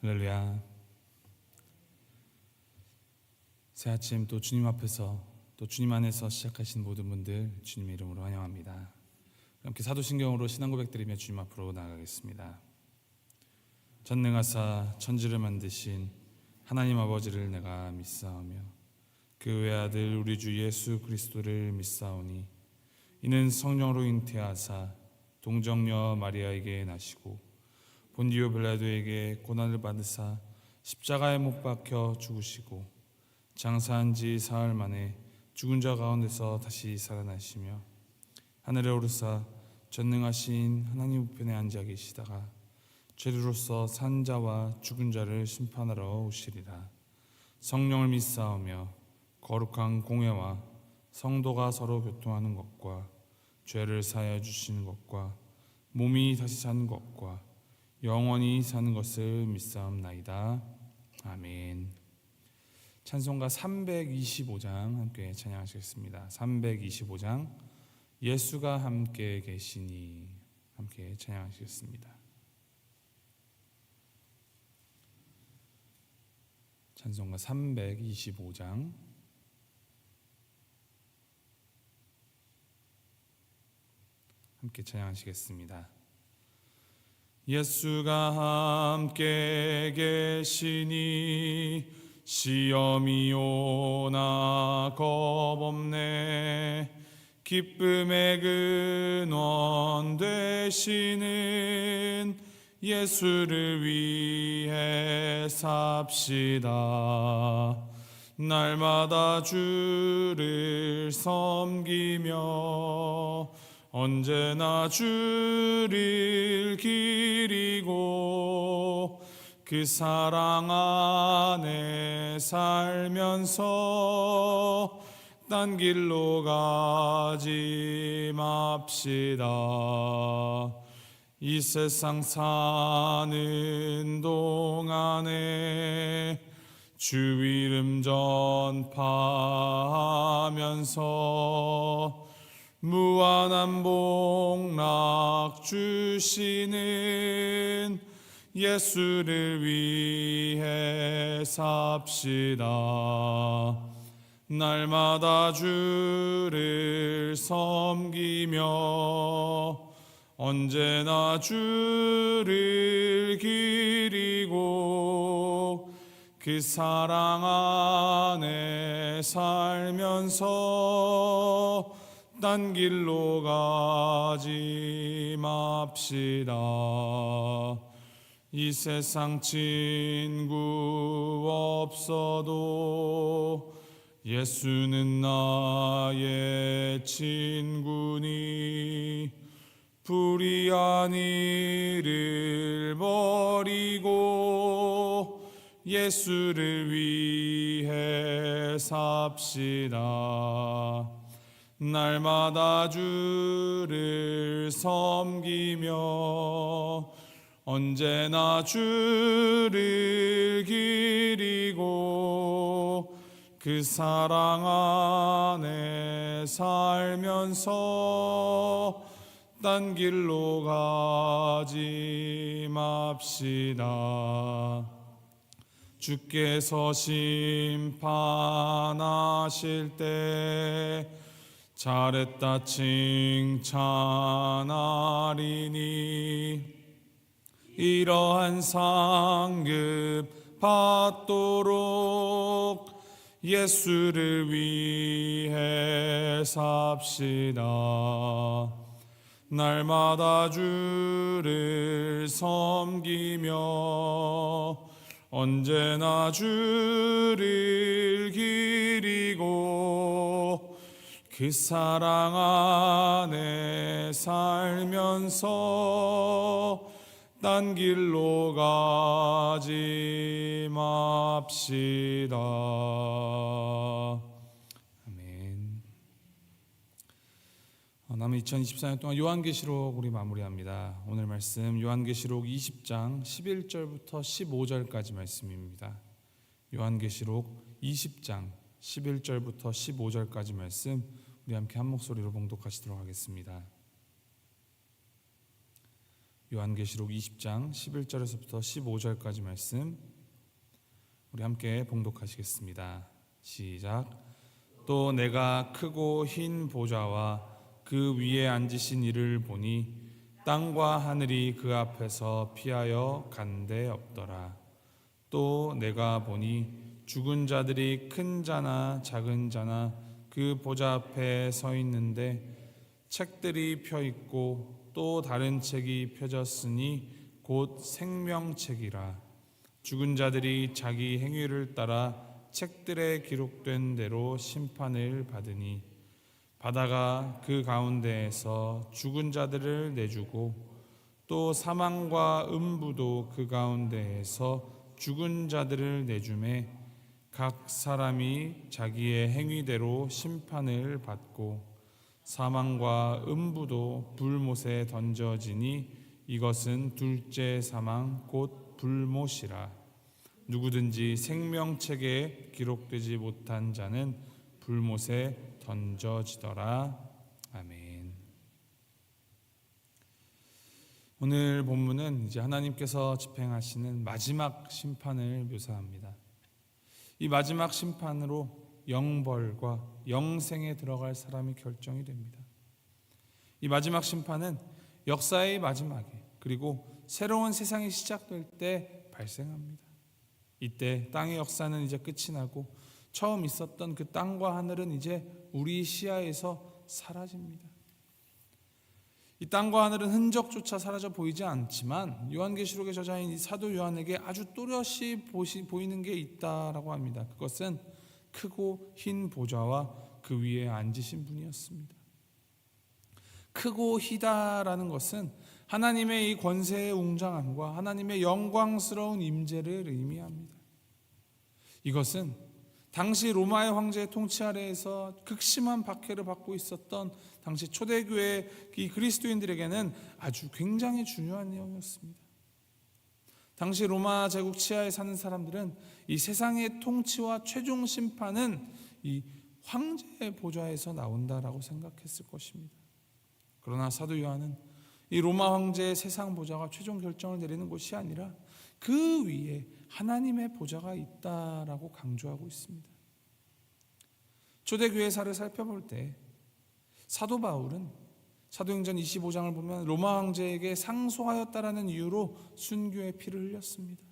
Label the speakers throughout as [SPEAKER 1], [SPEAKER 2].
[SPEAKER 1] 할렐루야. 새 아침 또 주님 앞에서 또 주님 안에서 시작하신 모든 분들 주님의 이름으로 환영합니다. 함께 사도신경으로 신앙 고백드리며 주님 앞으로 나아가겠습니다. 전능하사 천지를 만드신 하나님 아버지를 내가 믿사오며 그 외아들 우리 주 예수 그리스도를 믿사오니 이는 성령으로 잉태하사 동정녀 마리아에게 나시고 본디오 빌라도에게 고난을 받으사 십자가에 못 박혀 죽으시고 장사한 지 사흘 만에 죽은 자 가운데서 다시 살아나시며 하늘에 오르사 전능하신 하나님 우편에 앉아 계시다가 죄로서 산 자와 죽은 자를 심판하러 오시리라. 성령을 믿사오며 거룩한 공회와 성도가 서로 교통하는 것과 죄를 사하여 주시는 것과 몸이 다시 사는 것과 영원히 사는 것을 믿사옵나이다. 아멘. 찬송가 325장 함께 찬양하시겠습니다. 325장 예수가 함께 계시니 함께 찬양하시겠습니다. 찬송가 325장 함께 찬양하시겠습니다. 예수가 함께 계시니 시험이 오나 겁없네. 기쁨의 근원 되시는 예수를 위해 삽시다. 날마다 주를 섬기며 언제나 주를 기리고 그 사랑 안에 살면서 딴 길로 가지 맙시다. 이 세상 사는 동안에 주 이름 전파하면서 무한한 복락 주시는 예수를 위해 삽시다. 날마다 주를 섬기며 언제나 주를 기리고 그 사랑 안에 살면서 딴 길로 가지 맙시다. 이 세상 친구 없어도 예수는 나의 친구니 불의한 일을 버리고 예수를 위해 삽시다. 날마다 주를 섬기며 언제나 주를 기리고 그 사랑 안에 살면서 딴 길로 가지 맙시다. 주께서 심판하실 때 잘했다 칭찬하리니 이러한 상급 받도록 예수를 위해 삽시다. 날마다 주를 섬기며 언제나 주를 기리고 그 사랑 안에 살면서 딴 길로 가지 맙시다. 아멘. 남은 2024년 동안 요한계시록 우리 마무리합니다. 오늘 말씀 요한계시록 20장 11절부터 15절까지 말씀입니다. 요한계시록 20장 11절부터 15절까지 말씀 우리 함께 한 목소리로 봉독하시도록 하겠습니다. 요한계시록 20장 11절에서부터 15절까지 말씀 우리 함께 봉독하시겠습니다. 시작. 또 내가 크고 흰 보좌와 그 위에 앉으신 이를 보니 땅과 하늘이 그 앞에서 피하여 간데 없더라. 또 내가 보니 죽은 자들이 큰 자나 작은 자나 그 보좌 앞에 서 있는데 책들이 펴 있고 또 다른 책이 펴졌으니 곧 생명책이라. 죽은 자들이 자기 행위를 따라 책들에 기록된 대로 심판을 받으니 바다가 그 가운데에서 죽은 자들을 내주고 또 사망과 음부도 그 가운데에서 죽은 자들을 내주매 각 사람이 자기의 행위대로 심판을 받고 사망과 음부도 불못에 던져지니 이것은 둘째 사망 곧 불못이라. 누구든지 생명책에 기록되지 못한 자는 불못에 던져지더라. 아멘. 오늘 본문은 이제 하나님께서 집행하시는 마지막 심판을 묘사합니다. 이 마지막 심판으로 영벌과 영생에 들어갈 사람이 결정이 됩니다. 이 마지막 심판은 역사의 마지막에 그리고 새로운 세상이 시작될 때 발생합니다. 이때 땅의 역사는 이제 끝이 나고 처음 있었던 그 땅과 하늘은 이제 우리 시야에서 사라집니다. 이 땅과 하늘은 흔적조차 사라져 보이지 않지만 요한계시록의 저자인 이 사도 요한에게 아주 또렷이 보이는 게 있다라고 합니다. 그것은 크고 흰 보좌와 그 위에 앉으신 분이었습니다. 크고 희다라는 것은 하나님의 이 권세의 웅장함과 하나님의 영광스러운 임재를 의미합니다. 이것은 당시 로마의 황제의 통치 아래에서 극심한 박해를 받고 있었던 당시 초대교회 이 그리스도인들에게는 아주 굉장히 중요한 내용이었습니다. 당시 로마 제국 치하에 사는 사람들은 이 세상의 통치와 최종 심판은 이 황제의 보좌에서 나온다라고 생각했을 것입니다. 그러나 사도 요한은 이 로마 황제의 세상 보좌가 최종 결정을 내리는 곳이 아니라 그 위에 하나님의 보좌가 있다라고 강조하고 있습니다. 초대교회사를 살펴볼 때 사도 바울은 사도행전 25장을 보면 로마 황제에게 상소하였다라는 이유로 순교의 피를 흘렸습니다.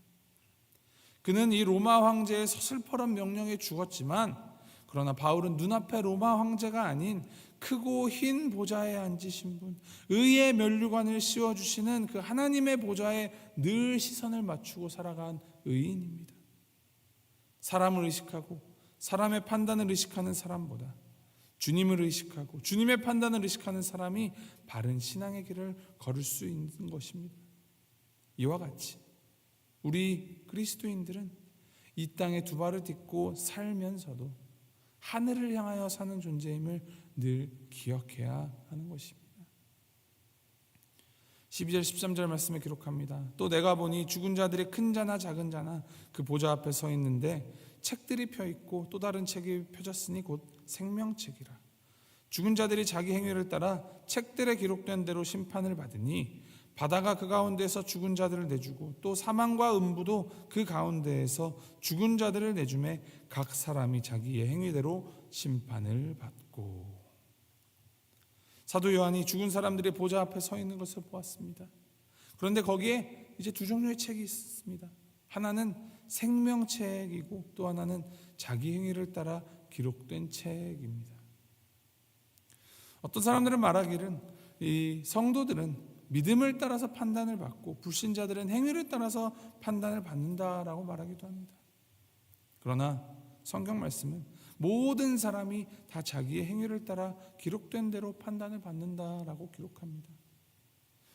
[SPEAKER 1] 그는 이 로마 황제의 서슬퍼런 명령에 죽었지만 그러나 바울은 눈앞에 로마 황제가 아닌 크고 흰 보좌에 앉으신 분, 의의 면류관을 씌워주시는 그 하나님의 보좌에 늘 시선을 맞추고 살아간 의인입니다. 사람을 의식하고 사람의 판단을 의식하는 사람보다 주님을 의식하고 주님의 판단을 의식하는 사람이 바른 신앙의 길을 걸을 수 있는 것입니다. 이와 같이 우리 그리스도인들은 이 땅에 두 발을 딛고 살면서도 하늘을 향하여 사는 존재임을 늘 기억해야 하는 것입니다. 12절 13절 말씀에 기록합니다. 또 내가 보니 죽은 자들이 큰 자나 작은 자나 그 보좌 앞에 서 있는데 책들이 펴 있고 또 다른 책이 펴졌으니 곧 생명책이라. 죽은 자들이 자기 행위를 따라 책들에 기록된 대로 심판을 받으니 바다가 그 가운데에서 죽은 자들을 내주고 또 사망과 음부도 그 가운데에서 죽은 자들을 내주매 각 사람이 자기의 행위대로 심판을 받고. 사도 요한이 죽은 사람들이 보좌 앞에 서 있는 것을 보았습니다. 그런데 거기에 이제 두 종류의 책이 있습니다. 하나는 생명책이고 또 하나는 자기 행위를 따라 기록된 책입니다. 어떤 사람들은 말하기를 이 성도들은 믿음을 따라서 판단을 받고 불신자들은 행위를 따라서 판단을 받는다라고 말하기도 합니다. 그러나 성경 말씀은 모든 사람이 다 자기의 행위를 따라 기록된 대로 판단을 받는다라고 기록합니다.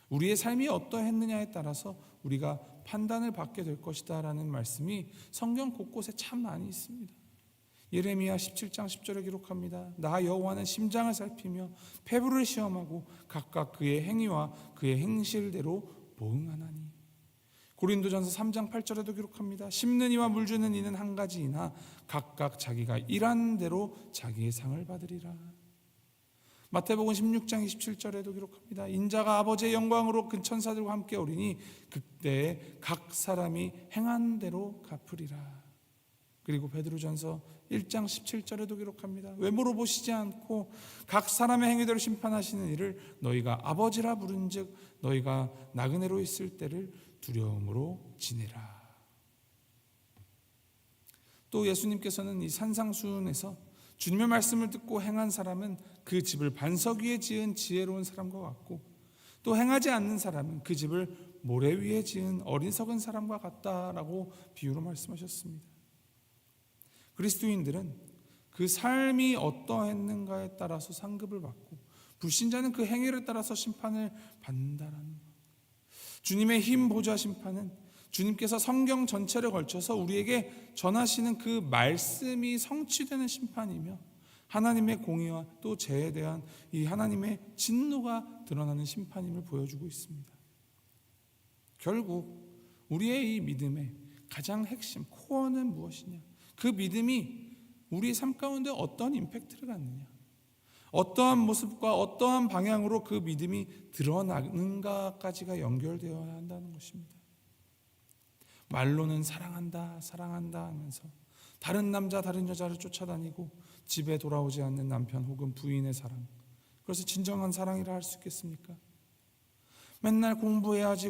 [SPEAKER 1] 우리의 삶이 어떠했느냐에 따라서 우리가 판단을 받게 될 것이다 라는 말씀이 성경 곳곳에 참 많이 있습니다. 예레미야 17장 10절에 기록합니다. 나 여호와는 심장을 살피며 폐부를 시험하고 각각 그의 행위와 그의 행실대로 보응하나니. 고린도전서 3장 8절에도 기록합니다. 심는 이와 물 주는 이는 한 가지이나 각각 자기가 일한 대로 자기의 상을 받으리라. 마태복음 16장 27절에도 기록합니다. 인자가 아버지의 영광으로 그 천사들과 함께 오리니 그때에 각 사람이 행한 대로 갚으리라. 그리고 베드로전서 1장 17절에도 기록합니다. 외모로 보시지 않고 각 사람의 행위대로 심판하시는 이를 너희가 아버지라 부른즉 너희가 나그네로 있을 때를 두려움으로 지내라. 또 예수님께서는 이 산상수훈에서 주님의 말씀을 듣고 행한 사람은 그 집을 반석 위에 지은 지혜로운 사람과 같고 또 행하지 않는 사람은 그 집을 모래 위에 지은 어리석은 사람과 같다라고 비유로 말씀하셨습니다. 그리스도인들은 그 삶이 어떠했는가에 따라서 상급을 받고 불신자는 그 행위를 따라서 심판을 받는다라는 것. 주님의 힘 보좌 심판은 주님께서 성경 전체를 걸쳐서 우리에게 전하시는 그 말씀이 성취되는 심판이며 하나님의 공의와 또 죄에 대한 이 하나님의 진노가 드러나는 심판임을 보여주고 있습니다. 결국 우리의 이 믿음의 가장 핵심, 코어는 무엇이냐? 그 믿음이 우리 삶 가운데 어떤 임팩트를 갖느냐, 어떠한 모습과 어떠한 방향으로 그 믿음이 드러나는가까지가 연결되어야 한다는 것입니다. 말로는 사랑한다 사랑한다 하면서 다른 남자 다른 여자를 쫓아다니고 집에 돌아오지 않는 남편 혹은 부인의 사랑, 그래서 진정한 사랑이라 할 수 있겠습니까? 맨날 공부해야지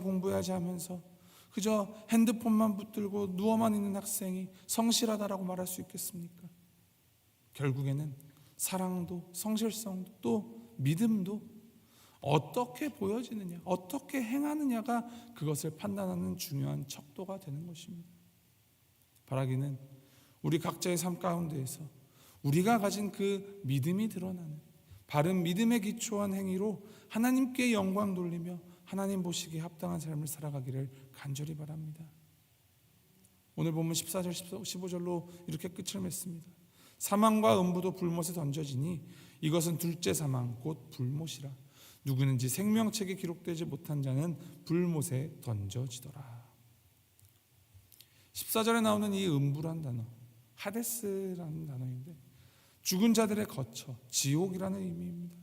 [SPEAKER 1] 하면서 그저 핸드폰만 붙들고 누워만 있는 학생이 성실하다라고 말할 수 있겠습니까? 결국에는 사랑도 성실성도 또 믿음도 어떻게 보여지느냐, 어떻게 행하느냐가 그것을 판단하는 중요한 척도가 되는 것입니다. 바라기는 우리 각자의 삶 가운데에서 우리가 가진 그 믿음이 드러나는 바른 믿음에 기초한 행위로 하나님께 영광 돌리며 하나님 보시기에 합당한 삶을 살아가기를 간절히 바랍니다. 오늘 본문 14절 15절로 이렇게 끝을 맺습니다. 사망과 음부도 불못에 던져지니 이것은 둘째 사망 곧 불못이라. 누구는지 생명책에 기록되지 못한 자는 불못에 던져지더라. 14절에 나오는 이 음부란 단어, 하데스라는 단어인데 죽은 자들의 거처, 지옥이라는 의미입니다.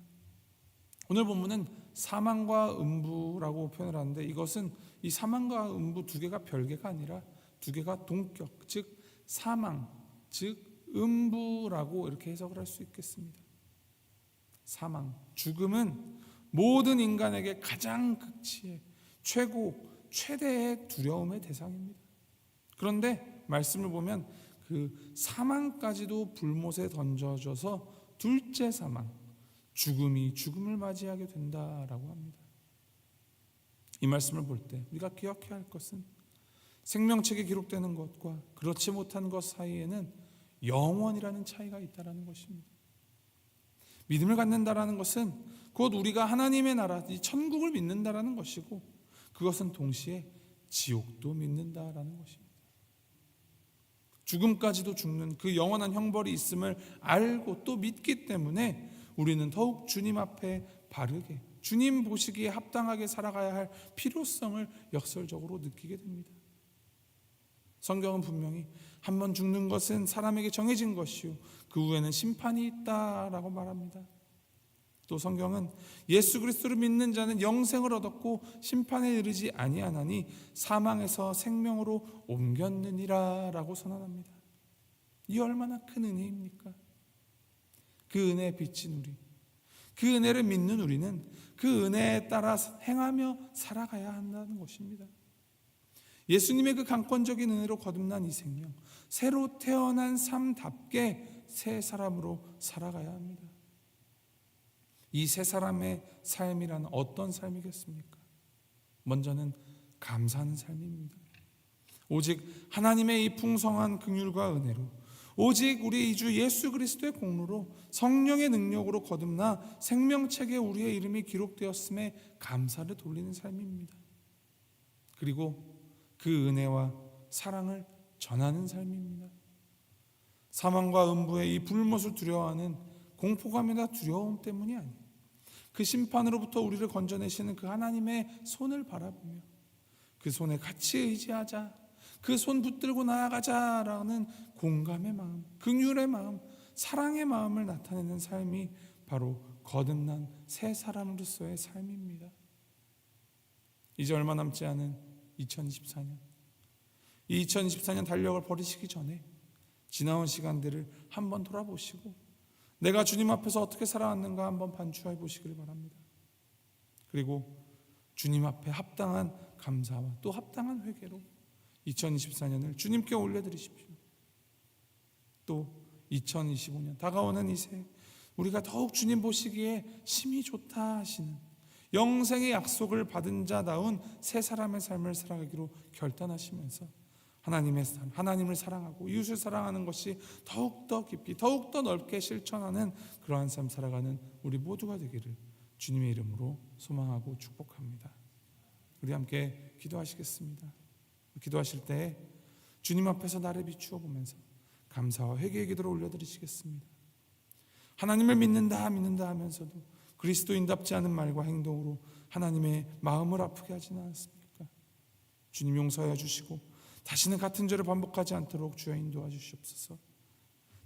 [SPEAKER 1] 오늘 본문은 사망과 음부라고 표현을 하는데 이것은 이 사망과 음부 두 개가 별개가 아니라 두 개가 동격, 즉 사망, 즉 음부라고 이렇게 해석을 할 수 있겠습니다. 사망, 죽음은 모든 인간에게 가장 극치의 최고, 최대의 두려움의 대상입니다. 그런데 말씀을 보면 그 사망까지도 불못에 던져져서 둘째 사망, 죽음이 죽음을 맞이하게 된다라고 합니다. 이 말씀을 볼 때 우리가 기억해야 할 것은 생명책에 기록되는 것과 그렇지 못한 것 사이에는 영원이라는 차이가 있다는 것입니다. 믿음을 갖는다라는 것은 곧 우리가 하나님의 나라, 이 천국을 믿는다라는 것이고 그것은 동시에 지옥도 믿는다라는 것입니다. 죽음까지도 죽는 그 영원한 형벌이 있음을 알고 또 믿기 때문에 우리는 더욱 주님 앞에 바르게 주님 보시기에 합당하게 살아가야 할 필요성을 역설적으로 느끼게 됩니다. 성경은 분명히 한 번 죽는 것은 사람에게 정해진 것이요 그 후에는 심판이 있다라고 말합니다. 또 성경은 예수 그리스도를 믿는 자는 영생을 얻었고 심판에 이르지 아니하나니 사망에서 생명으로 옮겼느니라라고 선언합니다. 이 얼마나 큰 은혜입니까? 그 은혜에 비친 우리, 그 은혜를 믿는 우리는 그 은혜에 따라 행하며 살아가야 한다는 것입니다. 예수님의 그 강권적인 은혜로 거듭난 이 생명, 새로 태어난 삶답게 새 사람으로 살아가야 합니다. 이 새 사람의 삶이란 어떤 삶이겠습니까? 먼저는 감사하는 삶입니다. 오직 하나님의 이 풍성한 긍휼과 은혜로, 오직 우리 주 예수 그리스도의 공로로 성령의 능력으로 거듭나 생명책에 우리의 이름이 기록되었음에 감사를 돌리는 삶입니다. 그리고 그 은혜와 사랑을 전하는 삶입니다. 사망과 음부의 이 불못을 두려워하는 공포감이나 두려움 때문이 아니에요. 그 심판으로부터 우리를 건져내시는 그 하나님의 손을 바라보며 그 손에 같이 의지하자, 그 손 붙들고 나아가자라는 공감의 마음, 긍휼의 마음, 사랑의 마음을 나타내는 삶이 바로 거듭난 새 사람으로서의 삶입니다. 이제 얼마 남지 않은 2024년, 이 2024년 달력을 버리시기 전에 지나온 시간들을 한번 돌아보시고 내가 주님 앞에서 어떻게 살아왔는가 한번 반추해 보시기를 바랍니다. 그리고 주님 앞에 합당한 감사와 또 합당한 회개로 2024년을 주님께 올려드리십시오. 또 2025년 다가오는 이 새, 우리가 더욱 주님 보시기에 심히 좋다 하시는 영생의 약속을 받은 자다운 새 사람의 삶을 살아가기로 결단하시면서 하나님의 삶, 하나님을 사랑하고 이웃을 사랑하는 것이 더욱더 깊이 더욱더 넓게 실천하는 그러한 삶 살아가는 우리 모두가 되기를 주님의 이름으로 소망하고 축복합니다. 우리 함께 기도하시겠습니다. 기도하실 때 주님 앞에서 나를 비추어 보면서 감사와 회개의 기도를 올려드리시겠습니다. 하나님을 믿는다 하면서도 그리스도인답지 않은 말과 행동으로 하나님의 마음을 아프게 하지는 않습니까? 주님 용서하여 주시고 다시는 같은 죄를 반복하지 않도록 주여 인도하 주시옵소서.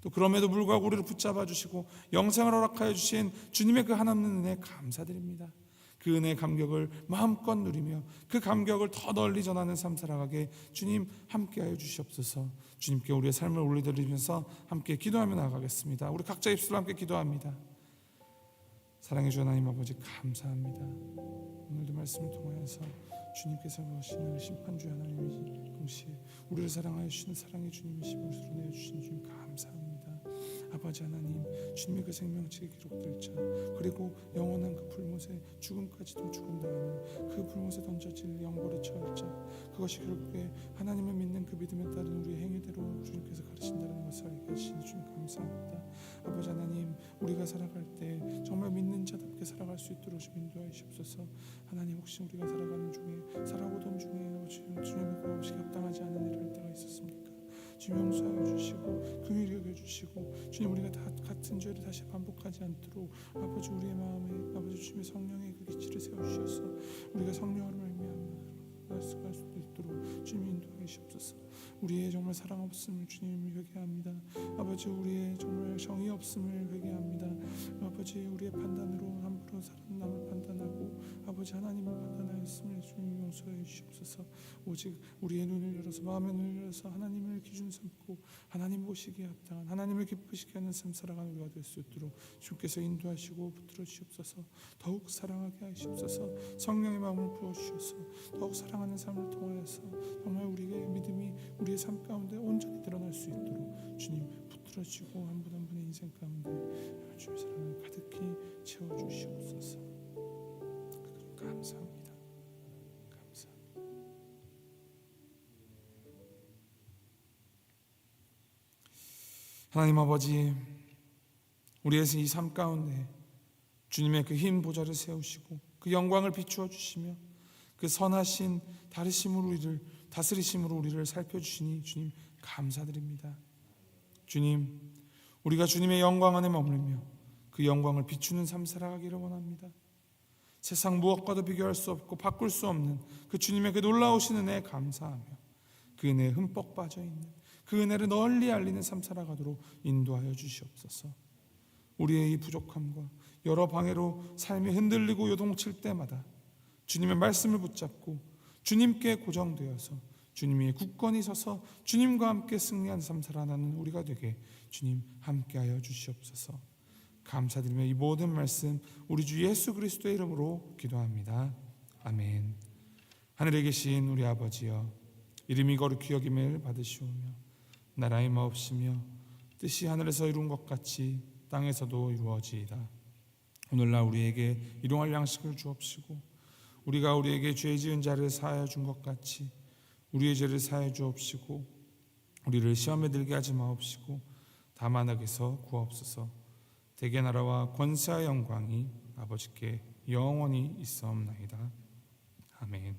[SPEAKER 1] 또 그럼에도 불구하고 우리를 붙잡아 주시고 영생을 허락하여 주신 주님의 그 한없는 은혜에 감사드립니다. 그 은혜의 감격을 마음껏 누리며 그 감격을 더 널리 전하는 삶 살아가게 주님 함께하여 주시옵소서. 주님께 우리의 삶을 올려드리면서 함께 기도하며 나아가겠습니다. 우리 각자 입술로 함께 기도합니다. 사랑해 주 하나님 아버지 감사합니다. 오늘도 말씀을 통하여서 주님께서 하시는 심판주의 하나님이시 동시에 우리를 사랑하여 주시는 사랑의 주님이시고 드러내어 주신 주님 감사합니다. 아버지 하나님, 주님의 그 생명책에 기록될 자, 그리고 영원한 그 불못에 죽음까지도 죽은 다음에 그 불못에 던져질 영벌에 처할 자, 그것이 결국에 하나님을 믿는 그 믿음에 따른 우리의 행위대로 주님께서 가르친다는 것을 알게 하시니 주님 감사합니다. 아버지 하나님, 우리가 살아갈 때 정말 믿는 자답게 살아갈 수 있도록 좀 인도하여 주옵소서. 하나님, 혹시 우리가 살아가는 중에 살아오던 중에 주님의 그 없이 합당하지 않은 일을 할 때가 있었습니까? 주님 용서하여 주시고 긍휼히 여겨 주시고 주님, 우리가 다 같은 죄를 다시 반복하지 않도록 아버지 우리의 마음에 아버지 주님의 성령의 그 기치를 세워주셔서 우리가 성령으로 말미암아 말씀할 수 있도록 주님 인도하여 주옵소서. 우리의 정말 사랑 없음을 주님 회개합니다. 아버지, 우리의 정말 정의 없음을 회개합니다. 아버지, 우리의 판단으로 함부로 사람 남을 판단하고 아버지 하나님을 판단하였음을 주님 용서해 주시옵소서. 오직 우리의 눈을 열어서 마음의 눈을 열어서 하나님을 기준 삼고 하나님 보시기에 합당한 하나님을 기쁘시게 하는 삶 살아가는 우리가 될 수 있도록 주께서 인도하시고 붙들어 주시옵소서. 더욱 사랑하게 하시옵소서. 성령의 마음을 부어주셔서 더욱 사랑하는 삶을 통하여서 정말 우리의 믿음이 우리의 삶 가운데 온전히 드러날 수 있도록 주님 붙들어 주시고 한 분 한 분의 인생 가운데 주의 사랑을 가득히 채워주시옵소서. 감사합니다. 감사합니다. 하나님 아버지, 우리의 이 삶 가운데 주님의 그 흰 보좌를 세우시고 그 영광을 비추어 주시며 그 선하신 다스리심으로 우리를 살펴주시니 주님 감사드립니다. 주님, 우리가 주님의 영광 안에 머물며 그 영광을 비추는 삶 살아가기를 원합니다. 세상 무엇과도 비교할 수 없고 바꿀 수 없는 그 주님의 그 놀라우신 은혜에 감사하며 그 은혜에 흠뻑 빠져있는 그 은혜를 널리 알리는 삶 살아가도록 인도하여 주시옵소서. 우리의 이 부족함과 여러 방해로 삶이 흔들리고 요동칠 때마다 주님의 말씀을 붙잡고 주님께 고정되어서 주님이 굳건히 서서 주님과 함께 승리한 삶 살아가는 우리가 되게 주님 함께하여 주시옵소서. 감사드리며 이 모든 말씀 우리 주 예수 그리스도의 이름으로 기도합니다. 아멘. 하늘에 계신 우리 아버지여, 이름이 거룩히 여김을 받으시오며 나라의 마옵시며 뜻이 하늘에서 이룬 것 같이 땅에서도 이루어지이다. 오늘날 우리에게 일용할 양식을 주옵시고 우리가 우리에게 죄 지은 자를 사하여 준 것 같이 우리의 죄를 사하여 주옵시고 우리를 시험에 들게 하지 마옵시고 다만 악에서 구하옵소서. 대개 나라와 권세와 영광이 아버지께 영원히 있사옵나이다. 아멘.